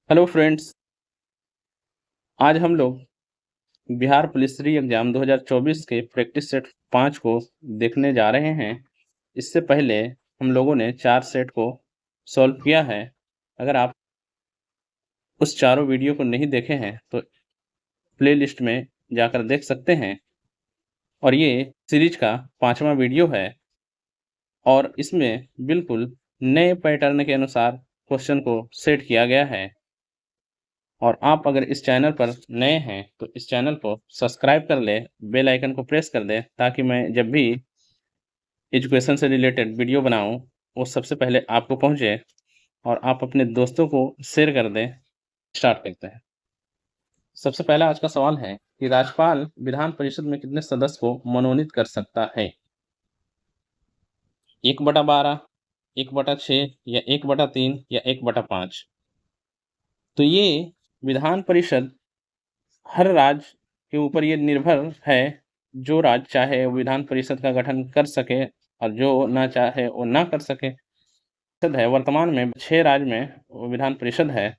Hello friends. आज हम लोग बिहार पुलिस री एग्जाम 2024 के प्रैक्टिस सेट 5 को देखने जा रहे हैं। इससे पहले हम लोगों ने 4 सेट को सॉल्व किया है। अगर आप उस चारों वीडियो को नहीं देखे हैं तो प्लेलिस्ट में जाकर देख सकते हैं। और ये सीरीज का 5वां वीडियो है और इसमें बिल्कुल नए पैटर्न के अनुसार क्वेश्चन को सेट किया गया है। और आप अगर इस चैनल पर नए हैं तो इस चैनल को सब्सक्राइब कर ले, बेल आइकन को प्रेस कर दें ताकि मैं जब भी एजुकेशन से रिलेटेड वीडियो बनाऊं वो सबसे पहले आपको पहुंचे और आप अपने दोस्तों को शेयर कर दें। स्टार्ट करते हैं। सबसे पहला आज का सवाल है कि राज्यपाल विधान परिषद में कितने सदस्य को मनोनीत कर सकता है? 1/12, 1/6 या 1/3 या 1/5? तो ये विधान परिषद हर राज्य के ऊपर ये निर्भर है। जो राज्य चाहे वो विधान परिषद का गठन कर सके और जो ना चाहे वो ना कर सके। है वर्तमान में 6 राज्य में वो विधान परिषद है,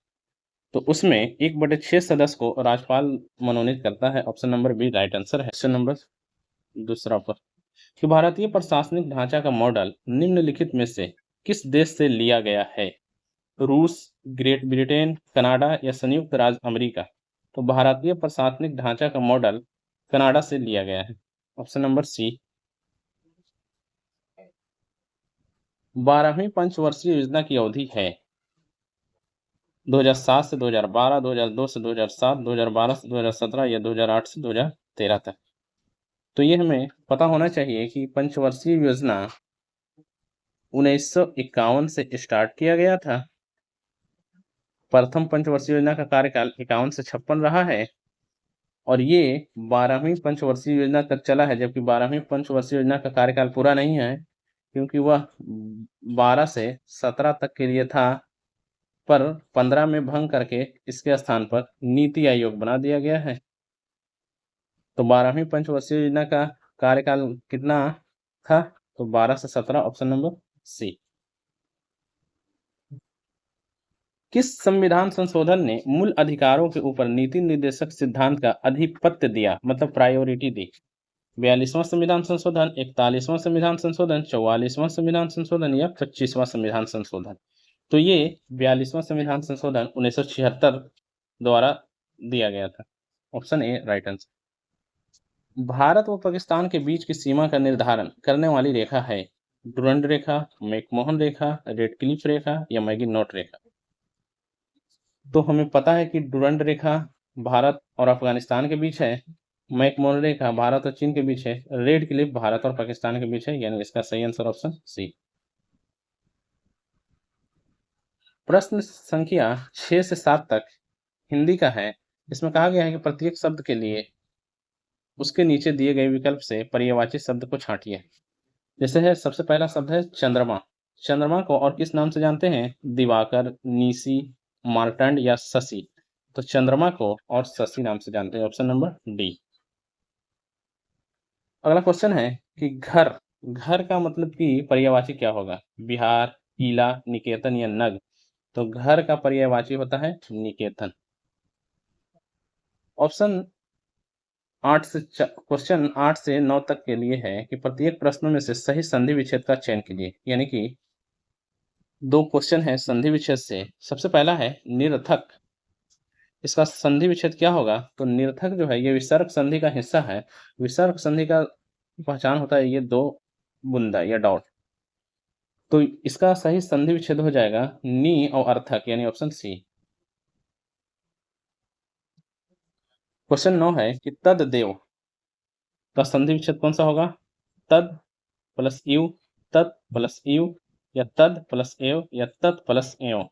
तो उसमें 1/6 सदस्य को राज्यपाल मनोनीत करता है। Option number B right answer है। क्वेश्चन नंबर दूसरा पर कि भारतीय प्रशासनिक ढांचा का मॉडल निम्नलिखित में से किस देश से लिया गया है? रूस, ग्रेट ब्रिटेन, कनाडा या संयुक्त राज्य अमेरिका? तो भारतीय प्रशासनिक ढांचा का मॉडल कनाडा से लिया गया है। Option number C. 12वीं पंचवर्षीय योजना की अवधि है 2007 से 2012, 2002 से 2007, 2012 से 2017 या 2008 से 2013 तक। तो ये हमें पता होना चाहिए कि पंचवर्षीय योजना 1951 से स्टार्ट किया गया था। प्रथम पंचवर्षीय योजना का कार्यकाल 51 से 56 रहा है और ये 12वीं पंचवर्षीय योजना तक चला है, जबकि 12वीं पंचवर्षीय योजना का कार्यकाल पूरा नहीं है क्योंकि वह 12 से 17 तक के लिए था, पर 15 में भंग करके इसके स्थान पर नीति आयोग बना दिया गया है। तो 12वीं पंचवर्षीय योजना का कार्यकाल कितना था? तो 12 से 17, ऑप्शन नंबर सी। किस संविधान संशोधन ने मूल अधिकारों के ऊपर नीति निर्देशक सिद्धांत का आधिपत्य दिया, मतलब प्रायोरिटी दी? 42वां संविधान संशोधन, 41वां संविधान संशोधन, 44वां संविधान संशोधन या 25वां संविधान संशोधन? तो ये 42वां संविधान संशोधन 1976 द्वारा दिया गया था। Option A right answer. Bharat व पाकिस्तान के बीच की सीमा का निर्धारण करने वाली रेखा है डुरंड रेखा, मैकमोहन रेखा, रेड क्लिफ रेखा या मैगिनोट रेखा? तो हमें पता है कि डुरंड रेखा भारत और अफगानिस्तान के बीच है, मैकमोहन रेखा भारत और चीन के बीच है, रेड क्लिफ भारत और पाकिस्तान के बीच है, यानी इसका सही आंसर ऑप्शन सी। प्रश्न संख्या 6 से 7 तक हिंदी का है। इसमें कहा गया है कि प्रत्येक शब्द के लिए उसके नीचे दिए गए विकल्प से पर्यायवाची शब्द को छांटिए। जैसे है, सबसे पहला शब्द है चंद्रमा। चंद्रमा को और किस नाम से जानते हैं? दिवाकर, निशी, मार्तंड या शशि? तो चंद्रमा को और शशि नाम से जानते हैं। Option number D. अगला क्वेश्चन है कि घर, घर का मतलब कि पर्यायवाची क्या होगा? बिहार, किला, निकेतन या नग? तो घर का पर्यायवाची होता है निकेतन। ऑप्शन 8 से क्वेश्चन 8 से 9 तक के लिए है कि प्रत्येक प्रश्नों में से सही संधि विच्छेद का चयन कीजिए, यानी कि 2 क्वेश्चन है संधि विच्छेद से। सबसे पहला है निरर्थक। इसका संधि विच्छेद क्या होगा? तो निरर्थक जो है ये विसर्ग संधि का हिस्सा है। विसर्ग संधि का पहचान होता है ये 2 बूंदा या डॉट। तो इसका सही संधि विच्छेद हो जाएगा नी और अर्थक, यानी ऑप्शन सी। क्वेश्चन 9 है कि तददेव का संधि विच्छेद कौन सा होगा? तद प्लस यू, तत् प्लस यू या तद प्लस एव या तत् प्लस एव?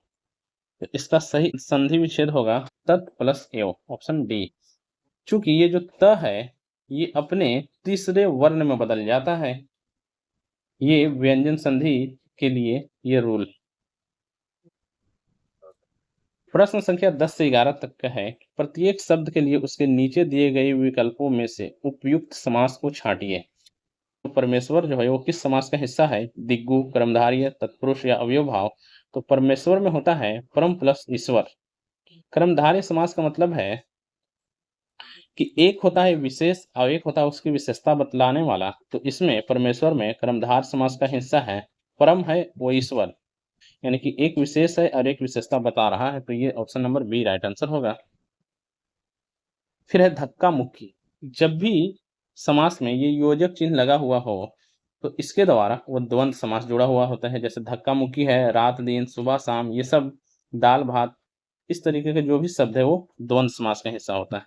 तो इसका सही संधि विच्छेद होगा तत् प्लस एव, ऑप्शन डी। चूंकि ये जो त है ये अपने तीसरे वर्ण में बदल जाता है, ये व्यंजन संधि के लिए ये रूल। प्रश्न संख्या 10 से 11 तक का है। प्रत्येक शब्द के लिए उसके नीचे दिए गए विकल्पों में से उपयुक्त समास को छांटिए। तो परमेश्वर जो है वो किस समास का हिस्सा है? दिग्गु, कर्मधारय, तत्पुरुष या अवयव भाव? तो परमेश्वर में होता है परम प्लस ईश्वर। कर्मधारय समास का मतलब है कि एक होता है विशेष और एक होता है उसकी विशेषता बतलाने वाला। तो इसमें परमेश्वर में कर्मधार समास का हिस्सा है परम है वो ईश्वर, यानी कि एक विशेष है और एक विशेषता बता रहा है। तो ये option number B right answer होगा। फिर है धक्का मुक्की। जब भी समास में ये योजक चिन्ह लगा हुआ हो तो इसके द्वारा वो द्वंद्व समास जुड़ा हुआ होता है। जैसे धक्का मुक्की है, रात दिन, सुबह शाम, ये सब दाल भात, इस तरीके के जो भी शब्द है वो द्वंद्व समास का हिस्सा होता है।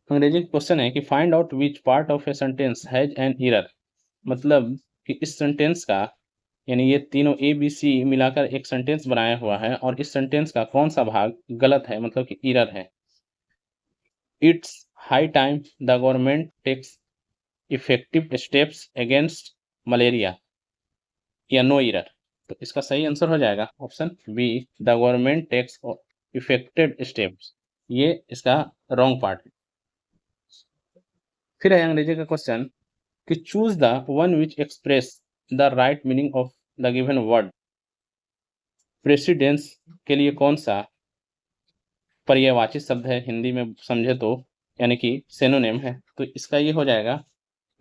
अंग्रेजी क्वेश्चन है कि find out which part of a sentence has an error. मतलब कि इस सेंटेंस का, यानी ये तीनों ए बी सी मिलाकर एक सेंटेंस बनाया हुआ है और इस सेंटेंस का कौन सा भाग गलत है, मतलब कि एरर है। It's high time the government takes effective steps against malaria, या नो एरर। तो इसका सही आंसर हो जाएगा option B, the government takes effected steps. ये इसका रॉन्ग पार्ट है। फिर है अंग्रेजी का क्वेश्चन कि choose the one which express the right meaning of the given word. Precedence के लिए कौन सा पर्यायवाची शब्द है हिंदी में समझे तो, यानी कि सिनोनिम है। तो इसका ये हो जाएगा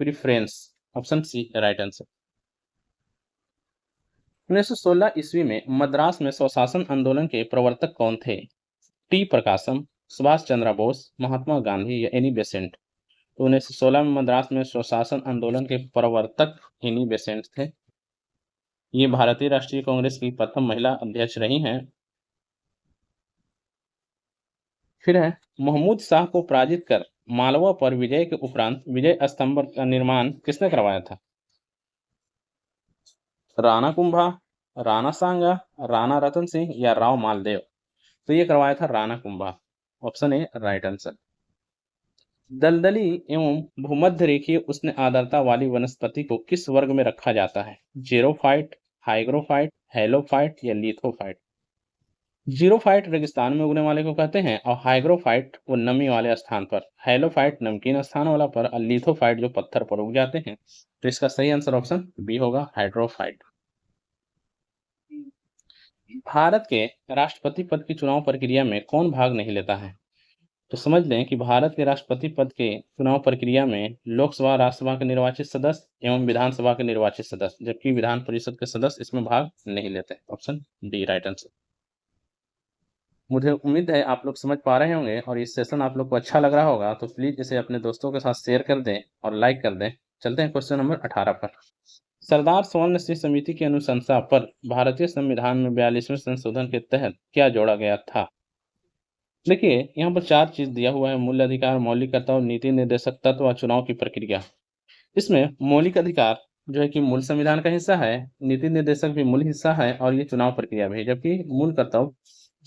preference, option C right answer. 1916 ईस्वी में मद्रास में स्वशासन आंदोलन के प्रवर्तक कौन थे? टी प्रकाशम, सुभाष चंद्र बोस, महात्मा गांधी या एनी बेसेंट। तो 1916 में मद्रास में स्वशासन आंदोलन के प्रवर्तक एनी बेसेंट थे। ये भारतीय राष्ट्रीय कांग्रेस की प्रथम महिला अध्यक्ष रही हैं। फिर है महमूद शाह को पराजित कर मालवा पर विजय के उपरांत विजय स्तंभ का निर्माण किसने करवाया था? राणा कुंभा, राणा सांगा, राणा रतन सिंह या राव मालदेव। तो ये करवाया था Rana Kumbha, option A right answer. दलदली एवं भूमध्य रेखीय उष्ण आर्द्रता वाली वनस्पति को किस वर्ग में रखा जाता है? जीरोफाइट, हाइग्रोफाइट, हेलोफाइट या लिथोफाइट। जीरोफाइट रेगिस्तान में उगने वाले को कहते हैं और हाइग्रोफाइट वो नमी वाले स्थान पर, हेलोफाइट नमकीन स्थान वाला पर और लिथोफाइट जो पत्थर पर उग जाते हैं। तो इसका सही आंसर ऑप्शन बी होगा, हाइड्रोफाइट। भारत के राष्ट्रपति पद की चुनाव प्रक्रिया में कौन भाग नहीं लेता है? तो समझ लें कि भारत के राष्ट्रपति पद के चुनाव प्रक्रिया में लोकसभा, राज्यसभा के निर्वाचित सदस्य एवं विधानसभा के निर्वाचित सदस्य, जबकि विधान परिषद के सदस्य इसमें भाग नहीं लेते। Option D right answer. मुझे उम्मीद है आप लोग समझ पा रहे होंगे और ये सेशन आप लोग को अच्छा लग रहा होगा। तो प्लीज इसे अपने दोस्तों के साथ शेयर कर दें और लाइक कर दें। चलते हैं क्वेश्चन नंबर 18 पर। सरदार स्वर्ण सिंह समिति की अनुशंसा पर भारतीय संविधान में 42वें संशोधन के तहत क्या जोड़ा गया था? देखिए यहाँ पर 4 चीज दिया हुआ है, मूल अधिकार, मौलिक कर्तव्य, नीति निर्देशक तत्व और चुनाव की प्रक्रिया। इसमें मौलिक अधिकार जो है कि मूल संविधान का हिस्सा है, नीति निर्देशक भी मूल हिस्सा है और ये चुनाव प्रक्रिया भी है। जबकि मूल कर्तव्य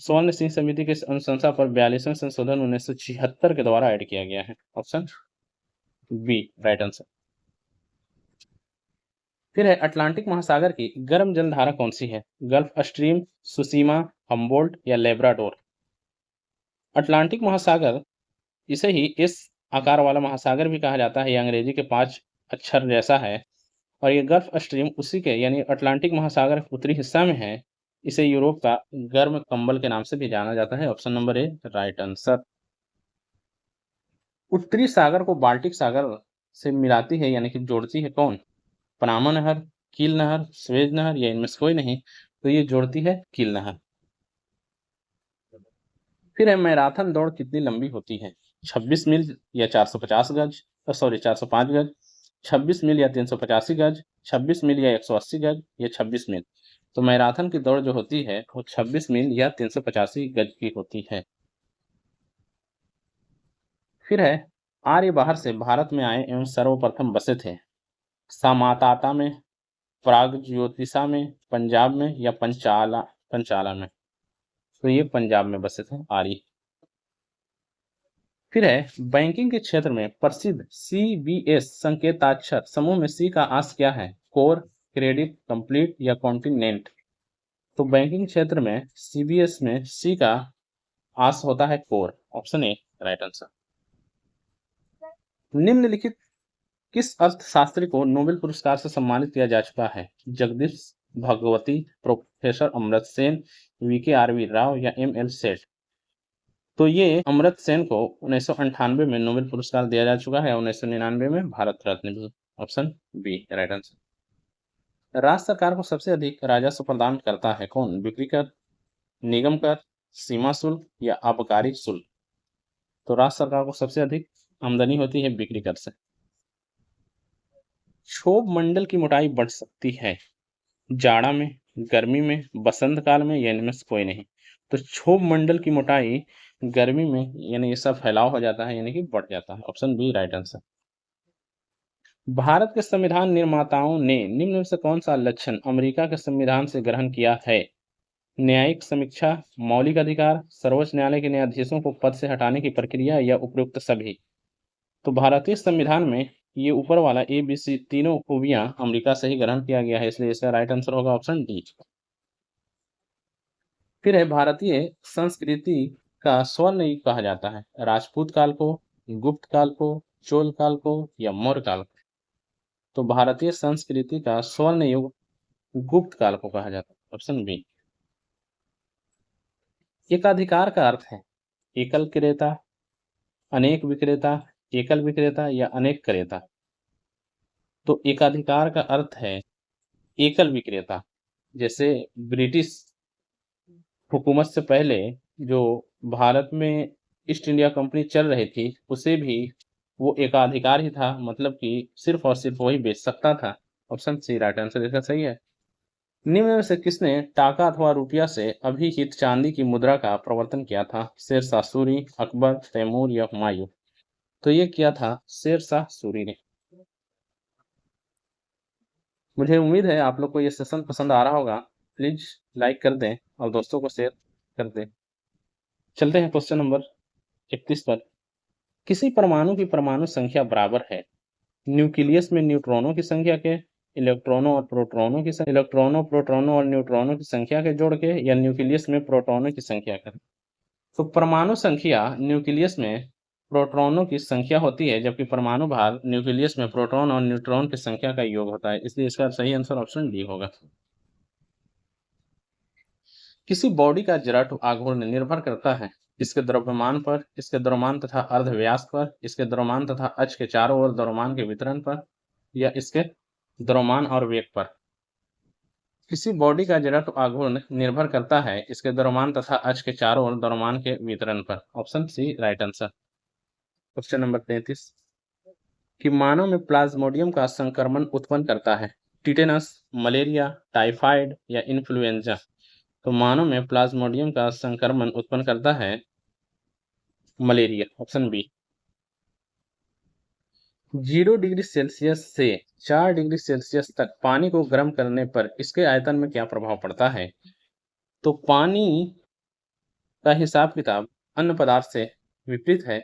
स्वर्ण सिंह समिति के अनुशंसा पर 42वें संशोधन 1976 के द्वारा ऐड किया गया है। Option B right answer. फिर है अटलांटिक महासागर की गर्म जल धारा कौन सी है? गल्फ स्ट्रीम, सुसीमा, हम्बोल्ट या लेब्राडोर। अटलांटिक महासागर, इसे ही इस आकार वाला महासागर भी कहा जाता है। ये अंग्रेजी के 5 अक्षर जैसा है और ये गल्फ स्ट्रीम उसी के, यानी अटलांटिक महासागर के उत्तरी हिस्सा में है। इसे यूरोप का गर्म कंबल के नाम से भी जाना जाता है। Option number A right answer. उत्तरी सागर को बाल्टिक सागर से मिलाती है, यानी कि जोड़ती है कौन? पनामा नहर, कील नहर, स्वेज नहर या इनमें से कोई नहीं। तो ये जोड़ती है कील नहर। फिर है मैराथन दौड़ कितनी लंबी होती है? 26 मील या 450 गज, सॉरी 405 गज, 26 मील या 385 गज, 26 मील या 180 गज या 26 मील। तो मैराथन की दौड़ जो होती है वो 26 मील या 385 गज की होती है। फिर है आर्य बाहर से भारत में आए एवं सर्वप्रथम बसे थे। सामाताता में, प्रागज्योतिषा में, पंजाब में या पंचाला पंचाला में। तो ये पंजाब में बसे थे आर्य। फिर है बैंकिंग के क्षेत्र में प्रसिद्ध CBS संकेताक्षर समूह में C का आस क्या है? कोर, क्रेडिट, कंप्लीट या कॉन्टिनेंट। तो बैंकिंग क्षेत्र में CBS में C का आस होता है core, option A right answer. निम्नलिखित किस अर्थशास्त्री को नोबेल पुरस्कार से सम्मानित किया जा चुका है? जगदीश भगवती, प्रोफेसर अमृत सेन, वीके आरवी राव या एमएल सेठ। तो ये अमृत सेन को 1998 में नोबेल पुरस्कार दिया जा चुका है, 1999 में भारत रत्न भी। Option B right answer. राज्य सरकार को सबसे अधिक राजस्व प्रदान करता है कौन? बिक्री कर, निगम कर, सीमा शुल्क या आबकारी शुल्क। तो राज्य सरकार को सबसे अधिक आमदनी होती है बिक्री कर से। क्षोभ मंडल की मोटाई बढ़ सकती है जाड़ा में, गर्मी में, बसंत काल में या इनमें से कोई नहीं। तो क्षोभ मंडल की मोटाई गर्मी में यानी ये सब फैलाव हो जाता है यानी कि बढ़ जाता है। Option B right answer. भारत के संविधान निर्माताओं ने निम्न में से कौन सा लक्षण अमेरिका के संविधान से ग्रहण किया है? न्यायिक समीक्षा, मौलिक अधिकार, सर्वोच्च न्यायालय के न्यायाधीशों को पद से हटाने की प्रक्रिया या उपयुक्त सभी। तो भारतीय संविधान में ये ऊपर वाला ए बी सी तीनों खूबियां अमेरिका से ही ग्रहण किया गया है, इसलिए इसका राइट आंसर होगा ऑप्शन डी। फिर है भारतीय संस्कृति का स्वर्ण युग कहा जाता है? राजपूत काल को, गुप्त काल को, चोल काल को या मौर्य काल को। तो भारतीय संस्कृति का स्वर्ण युग गुप्त काल को कहा जाता है। Option B. एकाधिकार का अर्थ है एकल क्रेता, अनेक विक्रेता, एकल विक्रेता या अनेक क्रेता। तो एकाधिकार का अर्थ है एकल विक्रेता। जैसे ब्रिटिश हुकूमत से पहले जो भारत में ईस्ट इंडिया कंपनी चल रही थी उसे भी वो एकाधिकार ही था, मतलब कि सिर्फ और सिर्फ वही बेच सकता था। ऑप्शन सी राइट आंसर इसका सही है। निम्न में से किसने टाका अथवा रुपया से अभिहित चांदी की मुद्रा का प्रवर्तन किया था? शेरशाह सूरी, अकबर, तैमूर या हुमायूं। तो ये किया था शेरशाह सूरी ने। मुझे उम्मीद है आप लोग को ये सेशन पसंद आ रहा होगा। प्लीज लाइक कर दें और दोस्तों को शेयर कर दें। चलते हैं क्वेश्चन नंबर 31 पर। किसी परमाणु की परमाणु संख्या बराबर है न्यूक्लियस में न्यूट्रॉनों की संख्या के, इलेक्ट्रॉनों और प्रोटॉनों की संख्या, इलेक्ट्रॉनों, प्रोटॉनों और न्यूट्रॉनों की संख्या के जोड़ के, या न्यूक्लियस में प्रोटॉनों की संख्या का। तो परमाणु संख्या न्यूक्लियस में प्रोटॉनों की संख्या होती है, जबकि परमाणु भार न्यूक्लियस में प्रोटॉन और न्यूट्रॉन की संख्या का योग होता है, इसलिए इसका सही आंसर ऑप्शन डी होगा। किसी बॉडी का जड़त्व आघूर्ण निर्भर करता है इसके द्रव्यमान पर, इसके द्रव्यमान तथा अर्धव्यास पर, इसके द्रव्यमान तथा अक्ष के चारों ओर द्रव्यमान के वितरण पर, या इसके द्रव्यमान और वेग पर। किसी बॉडी का जड़त्व आघूर्ण निर्भर करता है इसके द्रव्यमान तथा अक्ष के चारों ओर द्रव्यमान के वितरण पर। Option C right answer. Question number 33 कि मानव में प्लाज्मोडियम का संक्रमण उत्पन्न करता है टिटेनस, मलेरिया, टाइफाइड या इन्फ्लुएंजा। तो मानव में प्लाज्मोडियम का संक्रमण उत्पन्न करता है malaria. Option B. 0 degree Celsius से 4 डिग्री सेल्सियस तक पानी को गर्म करने पर इसके आयतन में क्या प्रभाव पड़ता है? तो पानी का हिसाब किताब अन्य पदार्थ से विपरीत है,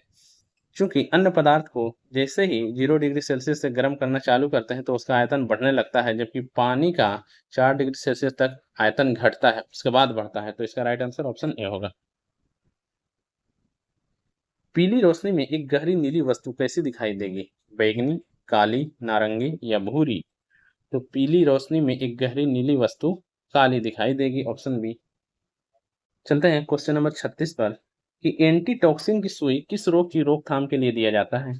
क्योंकि अन्य पदार्थ को जैसे ही 0 डिग्री सेल्सियस से गर्म करना चालू करते हैं तो उसका आयतन बढ़ने लगता है, जबकि पानी का 4 डिग्री सेल्सियस तक आयतन घटता है उसके बाद बढ़ता है। तो इसका राइट आंसर ऑप्शन ए होगा। पीली रोशनी में एक गहरी नीली वस्तु कैसी दिखाई देगी? बैंगनी, काली, नारंगी या भूरी। तो पीली रोशनी में एक गहरी नीली वस्तु काली दिखाई देगी। Option B. चलते हैं क्वेश्चन नंबर 36 पर कि एंटीटॉक्सिन की सुई किस रोग की रोकथाम के लिए दिया जाता है?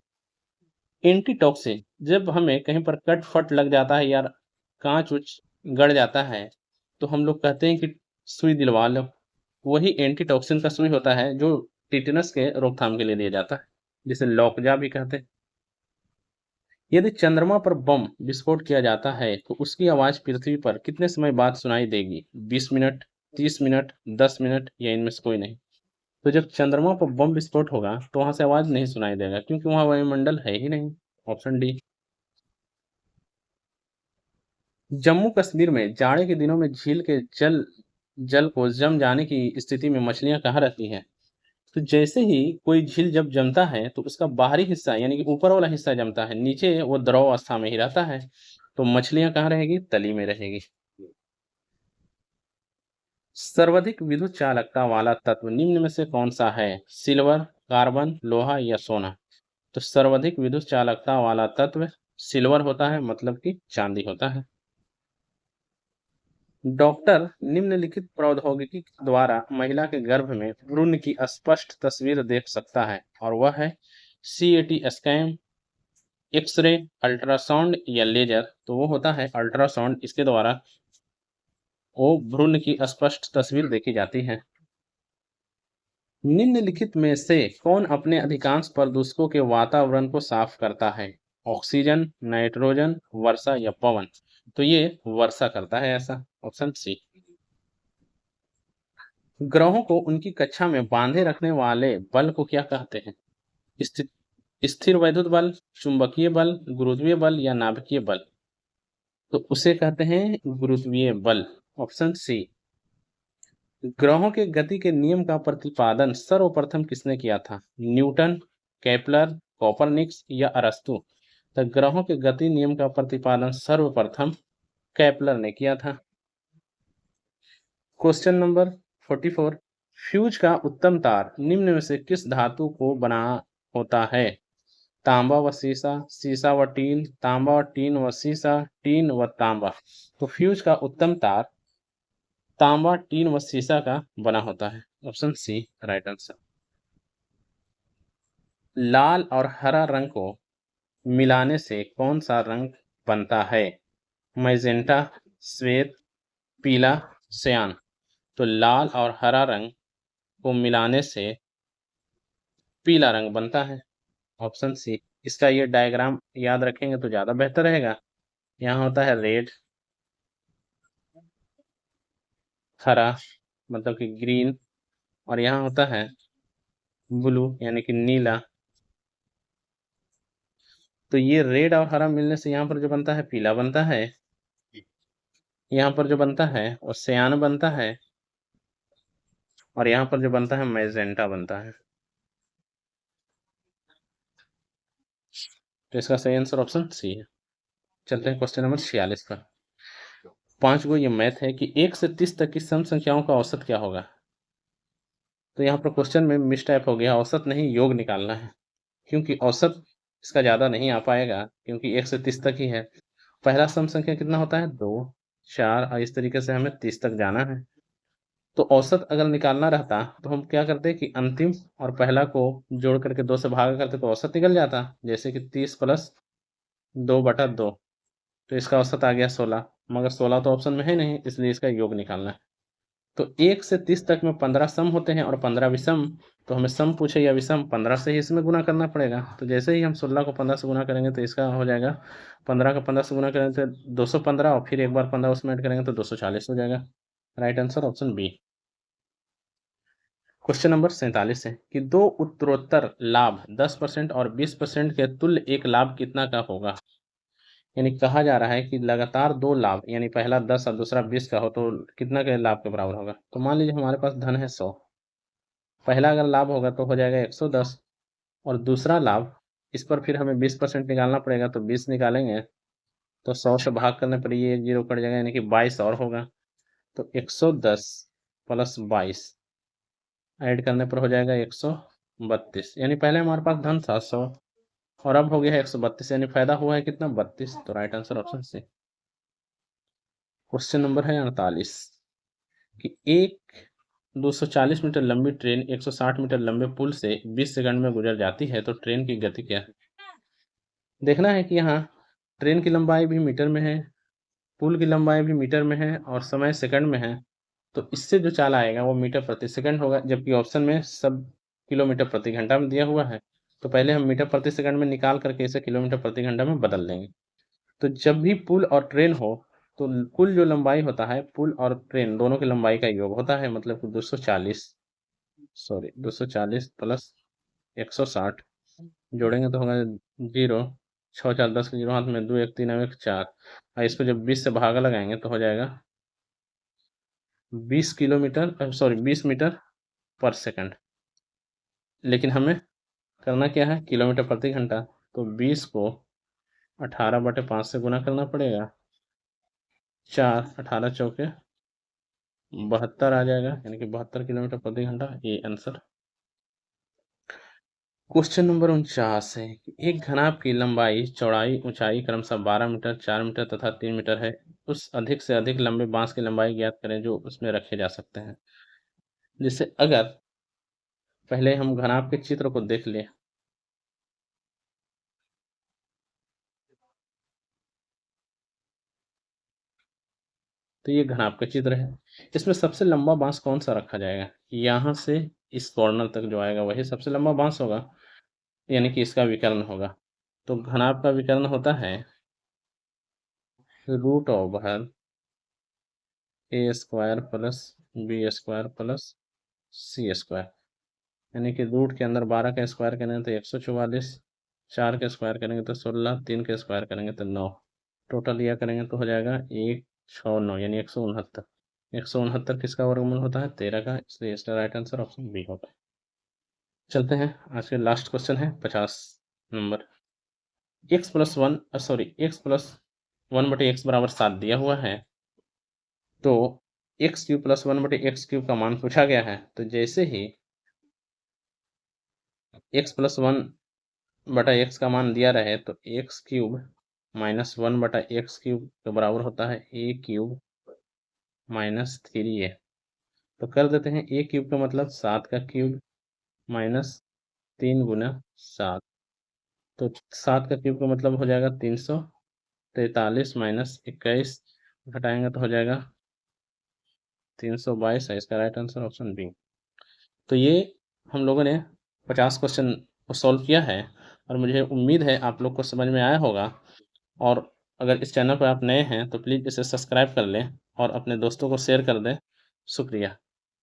एंटीटॉक्सिन जब हमें कहीं पर कट फट लग जाता है या कांच उच गड़ जाता है तो हम लोग कहते हैं कि सुई दिलवा लो। वही एंटीटॉक्सिन का सुई होता है जो टिटेनस के रोकथाम के लिए दिया जाता है, जिसे लौकजा भी कहते हैं। यदि चंद्रमा पर बम विस्फोट किया जाता है तो उसकी आवाज पृथ्वी पर कितने समय बाद सुनाई देगी? 20 मिनट, 30 मिनट, 10 मिनट या इनमें से कोई नहीं। तो जब चंद्रमा पर बम विस्फोट होगा तो वहां से आवाज नहीं सुनाई देगा, क्योंकि वहां वायुमंडल है ही नहीं। Option D. जम्मू कश्मीर में जाड़े के दिनों में झील के जल जल को जम जाने की स्थिति में मछलियां कहाँ रहती हैं? तो जैसे ही कोई झील जब जमता है तो उसका बाहरी हिस्सा यानी कि ऊपर वाला हिस्सा जमता है, नीचे वो द्रव अवस्था में ही रहता है। तो मछलियां कहाँ रहेगी? तली में रहेगी। सर्वाधिक विद्युत चालकता वाला तत्व निम्न में से कौन सा है? सिल्वर, कार्बन, लोहा या सोना। तो सर्वाधिक विद्युत चालकता वाला तत्व सिल्वर होता है, मतलब कि चांदी होता है। डॉक्टर निम्नलिखित प्रौद्योगिकी द्वारा महिला के गर्भ में भ्रूण की स्पष्ट तस्वीर देख सकता है, और वह है CAT स्कैन, एक्सरे, अल्ट्रासाउंड या लेजर। तो वो होता है अल्ट्रासाउंड, इसके द्वारा वो भ्रूण की स्पष्ट तस्वीर देखी जाती है। निम्नलिखित में से कौन अपने अधिकांश प्रदूषकों के वातावरण को साफ करता है? ऑक्सीजन, नाइट्रोजन, वर्षा या पवन? तो ये वर्षा करता है, ऐसा ऑप्शन सी। ग्रहों को उनकी कक्षा में बांधे रखने वाले बल को क्या कहते हैं? स्थिर स्थिर वैद्युत बल, चुंबकीय बल, गुरुत्वीय बल या नाभिकीय बल? तो उसे कहते हैं गुरुत्वीय बल, ऑप्शन सी। ग्रहों के गति के नियम का प्रतिपादन सर्वप्रथम किसने किया था? न्यूटन, केपलर, कोपरनिक्स या अरस्तु? तो ग्रहों के गति नियम का प्रतिपादन सर्वप्रथम केपलर ने किया था। क्वेश्चन नंबर 44, फ्यूज का उत्तम तार निम्न में से किस धातु को बना होता है? तांबा व सीसा, सीसा व टीन, तांबा व टीन व सीसा, टीन व तांबा? तो फ्यूज का उत्तम तार तांबा, टीन व सीसा का बना होता है, ऑप्शन सी राइट आंसर। लाल और हरा रंग को मिलाने से कौन सा रंग बनता है? मैजेंटा, श्वेत, पीला, सियान? तो लाल और हरा रंग को मिलाने से पीला रंग बनता है, ऑप्शन सी। इसका ये डायग्राम याद रखेंगे तो ज़्यादा बेहतर रहेगा। यहाँ होता है रेड, हरा मतलब कि ग्रीन, और यहाँ होता है ब्लू यानी कि नीला। तो ये रेड और हरा मिलने से यहाँ पर जो बनता है पीला बनता है, यहाँ पर जो बनता है वो सियान बनता है, और यहाँ पर जो बनता है मैजेंटा बनता है। तो इसका सही आंसर ऑप्शन सी है। चलते हैं क्वेश्चन नंबर 46 पर। 5 गो ये मैथ है कि 1 से 30 तक की सम संख्याओं का औसत क्या होगा? तो यहाँ पर क्वेश्चन में मिस टाइप हो गया, औसत नहीं योग निकालना है, क्योंकि औसत इसका ज़्यादा नहीं आ पाएगा, क्योंकि 1 से 30 तक ही है। पहला सम संख्या कितना होता है? 2, 4, और इस तरीके से हमें 30 तक जाना है। तो औसत अगर निकालना रहता तो हम क्या करते कि अंतिम और पहला को जोड़ करके 2 से भागा करते तो औसत निकल जाता। जैसे कि 30 प्लस 2/2, तो इसका औसत आ गया 16, मगर 16 तो ऑप्शन में है नहीं, इसलिए इसका योग निकालना है। तो 1 से 30 तक में 15 सम होते हैं और 15 विषम। तो हमें सम पूछे या विषम, 15 से ही इसमें गुना करना पड़ेगा। तो जैसे ही हम 16 को 15 से गुना करेंगे तो इसका हो जाएगा, 15 का 15 से गुना करेंगे तो 215, और फिर एक बार 15 उसमें ऐड करेंगे तो 240 हो जाएगा। Right answer option B. Question number 47 है कि दो उत्तरोत्तर लाभ 10% और 20% के तुल्य एक लाभ कितना का होगा? यानी कहा जा रहा है कि लगातार दो लाभ, यानी पहला 10 और दूसरा 20 का हो तो कितना के लाभ के बराबर होगा? तो मान लीजिए हमारे पास धन है 100, पहला अगर लाभ होगा तो हो जाएगा 110, और दूसरा लाभ, इस पर फिर हमें 20% निकालना पड़ेगा, तो 20 निकालेंगे तो 100 से भाग करने पर ये एक जीरो कट जाएगा, यानी कि 22 और होगा। तो 110 प्लस 22 ऐड करने पर हो जाएगा 132, यानी पहले हमारे पास धन था 100 और अब हो गया है 132, यानी फायदा हुआ है कितना? 32। तो right answer option C. Question number है 48 कि एक 240 मीटर लंबी ट्रेन 160 मीटर लंबे पुल से 20 सेकंड में गुजर जाती है, तो ट्रेन की गति क्या है? देखना है कि यहाँ ट्रेन की लंबाई भी मीटर में है, पुल की लंबाई भी मीटर में है, और समय सेकंड में है। तो इससे जो चाल आएगा वो मीटर प्रति सेकंड होगा, जबकि ऑप्शन में सब किलोमीटर प्रति घंटा में दिया हुआ है। तो पहले हम मीटर प्रति सेकंड में निकाल करके इसे किलोमीटर प्रति घंटा में बदल देंगे। तो जब भी पुल और ट्रेन हो तो कुल जो लंबाई होता है पुल और ट्रेन दोनों की लंबाई का योग होता है, मतलब कि 240 प्लस 160 जोड़ेंगे तो होगा 0, 6 4 10 के जीरो हाथ में, 2 1 3 1 4, और इसको जब 20 से भागा लगाएंगे तो हो जाएगा 20 मीटर पर सेकंड। लेकिन हमें करना क्या है? किलोमीटर प्रति घंटा। तो 20 को 18/5 से गुना करना पड़ेगा, 4 18 चौके 72 आ जाएगा, यानी कि 72 किलोमीटर प्रति घंटा, ये आंसर। क्वेश्चन नंबर 49 है कि एक घनाभ की लंबाई, चौड़ाई, ऊंचाई क्रमशः 12 मीटर, 4 मीटर तथा 3 मीटर है। उस अधिक से अधिक लंबे बांस की लंबाई ज्ञात करें जो उसमें रखे जा सकते हैं। जैसे अगर पहले हम घनाभ के चित्र को देख लें, तो ये घनाभ का चित्र है। इसमें सबसे लंबा बांस कौन सा रखा जाएगा? यहाँ से इस कॉर्नर तक जो आएगा वही सबसे लंबा बांस होगा, यानी कि इसका विकर्ण होगा। तो घनाभ का विकर्ण होता है root over A square plus B square plus C square, यानी कि रूट के अंदर 12 का स्क्वायर करेंगे तो 144, 4 का स्क्वायर करेंगे तो 16, 3 का स्क्वायर करेंगे तो 9, टोटल यह करेंगे तो हो जाएगा 169, यानी 169। 169 किसका वर्गमूल होता है? 13 का, इसलिए इसका राइट आंसर ऑप्शन बी होगा। चलते हैं, आज के लास्ट क्वेश्चन है 50 number. X plus one sorry x plus 1/x बराबर 7 दिया हुआ है, तो एक्स क्यूब प्लस 1/x³ का मान पूछा गया है। तो जैसे ही एक्स प्लस 1/x का मान दिया रहे तो x³ माइनस 1/x³ के बराबर होता है a³ माइनस 3a। तो कर देते हैं, a³ का मतलब 7 का क्यूब माइनस 3 गुना 7, तो 7 का क्यूब का मतलब हो जाएगा 343 माइनस 21, घटाएंगे तो हो जाएगा 322 है। इसका राइट आंसर ऑप्शन बी। तो ये हम लोगों ने 50 क्वेश्चन को सॉल्व किया है, और मुझे उम्मीद है आप लोग को समझ में आया होगा। और अगर इस चैनल पर आप नए हैं तो प्लीज़ इसे सब्सक्राइब कर लें और अपने दोस्तों को शेयर कर दें। शुक्रिया।